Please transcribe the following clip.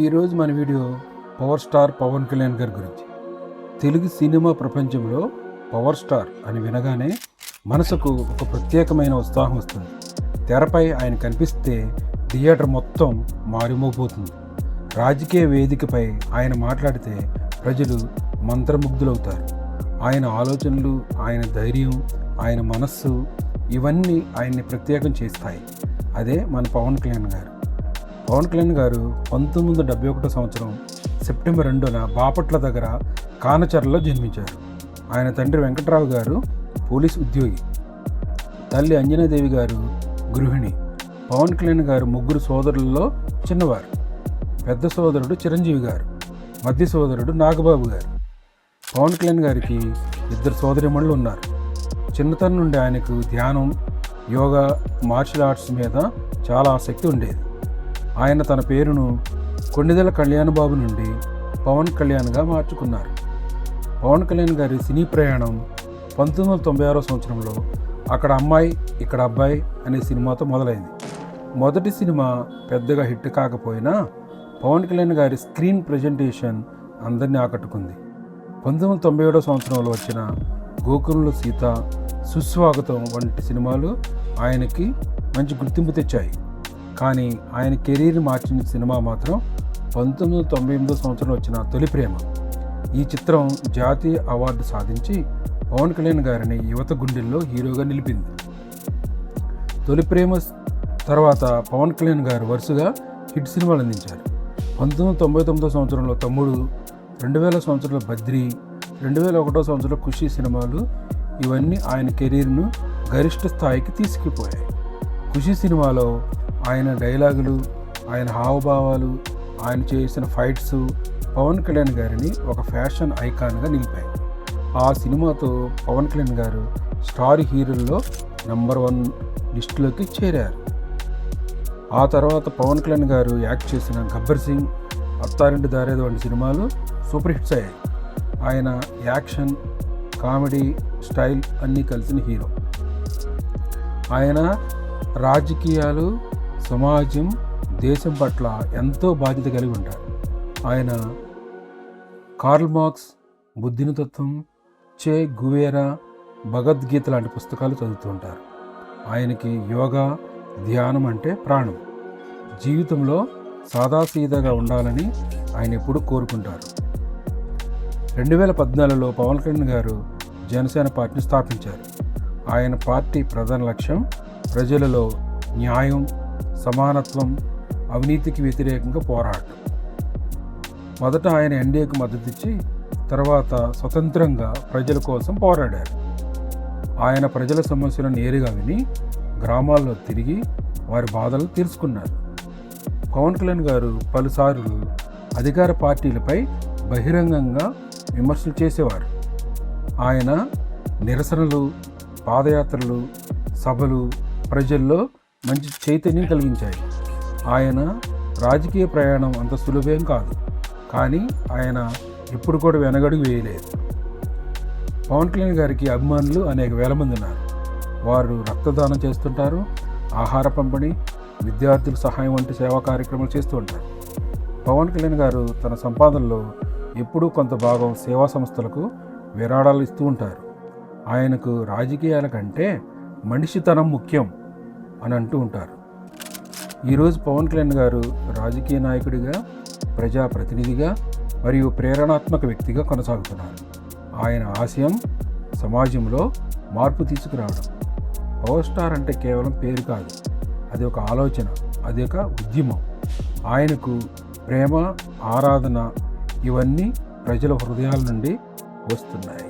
ఈరోజు మన video power star Pawan Kalyan గారి గురించి. తెలుగు సినిమా ప్రపంచంలో పవర్ స్టార్ అని వినగానే మనసుకు ఒక ప్రత్యేకమైన ఉత్సాహం వస్తుంది. తెరపై ఆయన కనిపిస్తే థియేటర్ మొత్తం మారిమోపోతుంది. రాజకీయ వేదికపై ఆయన మాట్లాడితే ప్రజలు మంత్రముగ్ధులవుతారు. ఆయన ఆలోచనలు, ఆయన ధైర్యం, ఆయన మనస్సు ఇవన్నీ ఆయన్ని ప్రత్యేకం చేస్తాయి. అదే మన పవన్ కళ్యాణ్ గారు. పవన్ కళ్యాణ్ గారు 1971 సంవత్సరం సెప్టెంబర్ 2న బాపట్ల దగ్గర కానచర్లలో జన్మించారు. ఆయన తండ్రి వెంకట్రావు గారు పోలీస్ ఉద్యోగి, తల్లి అంజనాదేవి గారు గృహిణి. పవన్ కళ్యాణ్ గారు ముగ్గురు సోదరులలో చిన్నవారు. పెద్ద సోదరుడు చిరంజీవి గారు, మధ్య సోదరుడు నాగబాబు గారు. పవన్ కళ్యాణ్ గారికి 2 సోదరిమణులు ఉన్నారు. చిన్నతనం నుండి ఆయనకు ధ్యానం, యోగా, మార్షల్ ఆర్ట్స్ మీద చాలా ఆసక్తి ఉండేది. ఆయన తన పేరును కొణిదెల కళ్యాణబాబు నుండి పవన్ కళ్యాణ్గా మార్చుకున్నారు. పవన్ కళ్యాణ్ గారి సినీ ప్రయాణం 1996 సంవత్సరంలో అక్కడ అమ్మాయి ఇక్కడ అబ్బాయి అనే సినిమాతో మొదలైంది. మొదటి సినిమా పెద్దగా హిట్ కాకపోయినా పవన్ కళ్యాణ్ గారి స్క్రీన్ ప్రజెంటేషన్ అందరినీ ఆకట్టుకుంది. 1997 సంవత్సరంలో వచ్చిన గోకులంలో సీత, సుస్వాగతం వంటి సినిమాలు ఆయనకి మంచి గుర్తింపు తెచ్చాయి. కానీ ఆయన కెరీర్ని మార్చిన సినిమా మాత్రం 1998 సంవత్సరంలో వచ్చిన తొలి ప్రేమ. ఈ చిత్రం జాతీయ అవార్డు సాధించి పవన్ కళ్యాణ్ గారిని యువత గుండెల్లో హీరోగా నిలిపింది. తొలి ప్రేమ తర్వాత పవన్ కళ్యాణ్ గారు వరుసగా హిట్ సినిమాలు అందించారు. 1999 సంవత్సరంలో తమ్ముడు, 2000 సంవత్సరంలో బద్రి, 2001 సంవత్సరంలో ఖుషి సినిమాలు ఇవన్నీ ఆయన కెరీర్ను గరిష్ట స్థాయికి తీసుకుపోయాయి. ఖుషి సినిమాలో ఆయన డైలాగులు, ఆయన హావభావాలు, ఆయన చేసిన ఫైట్స్ పవన్ కళ్యాణ్ గారిని ఒక ఫ్యాషన్ ఐకాన్గా నిలిపాయి. ఆ సినిమాతో పవన్ కళ్యాణ్ గారు స్టార్ హీరోల్లో నెంబర్ 1 లిస్టులోకి చేరారు. ఆ తర్వాత పవన్ కళ్యాణ్ గారు యాక్ట్ చేసిన గబ్బర్ సింగ్, అత్తారింటి దారేది వంటి సినిమాలు సూపర్ హిట్స్ అయ్యాయి. ఆయన యాక్షన్, కామెడీ స్టైల్ అన్నీ కలిసిన హీరో. ఆయన రాజకీయాలు, సమాజం, దేశం పట్ల ఎంతో బాధ్యత కలిగి ఉంటారు. ఆయన కార్ల్ మార్క్స్, బుద్ధిని తత్వం, చే గువేరా, భగవద్గీత లాంటి పుస్తకాలు చదువుతూ ఉంటారు. ఆయనకి యోగా, ధ్యానం అంటే ప్రాణం. జీవితంలో సాదాసీదాగా ఉండాలని ఆయన ఎప్పుడూ కోరుకుంటారు. 2014లో పవన్ కళ్యాణ్ గారు జనసేన పార్టీని స్థాపించారు. ఆయన పార్టీ ప్రధాన లక్ష్యం ప్రజలలో న్యాయం, సమానత్వం, అవినీతికి వ్యతిరేకంగా పోరాటం. మొదట ఆయన ఎన్డీఏకు మద్దతు ఇచ్చి తర్వాత స్వతంత్రంగా ప్రజల కోసం పోరాడారు. ఆయన ప్రజల సమస్యలను నేరుగా విని గ్రామాల్లో తిరిగి వారి బాధలు తీర్చుకున్నారు. పవన్ కళ్యాణ్ గారు పలుసార్లు అధికార పార్టీలపై బహిరంగంగా విమర్శలు చేసేవారు. ఆయన నిరసనలు, పాదయాత్రలు, సభలు ప్రజల్లో మంచి చైతన్యం కలిగించాయి. ఆయన రాజకీయ ప్రయాణం అంత సులభేం కాదు, కానీ ఆయన ఇప్పుడు కూడా వెనగడుగు వేయలేదు. పవన్ కళ్యాణ్ గారికి అభిమానులు అనేక వేల మంది ఉన్నారు. వారు రక్తదానం చేస్తుంటారు, ఆహార పంపిణీ, విద్యార్థులకు సహాయం వంటి సేవా కార్యక్రమాలు చేస్తూ ఉంటారు. పవన్ కళ్యాణ్ గారు తన సంపాదనలో ఎప్పుడూ కొంత భాగం సేవా సంస్థలకు విరాళాలు ఇస్తూ ఉంటారు. ఆయనకు రాజకీయాల కంటే మనిషితనం ముఖ్యం అని అంటూ ఉంటారు. ఈరోజు పవన్ కళ్యాణ్ గారు రాజకీయ నాయకుడిగా, ప్రజాప్రతినిధిగా మరియు ప్రేరణాత్మక వ్యక్తిగా కొనసాగుతున్నారు. ఆయన ఆశయం సమాజంలో మార్పు తీసుకురావడం. పవర్ స్టార్ అంటే కేవలం పేరు కాదు, అది ఒక ఆలోచన, అది ఒక ఉద్యమం. ఆయనకు ప్రేమ, ఆరాధన ఇవన్నీ ప్రజల హృదయాల నుండి వస్తున్నాయి.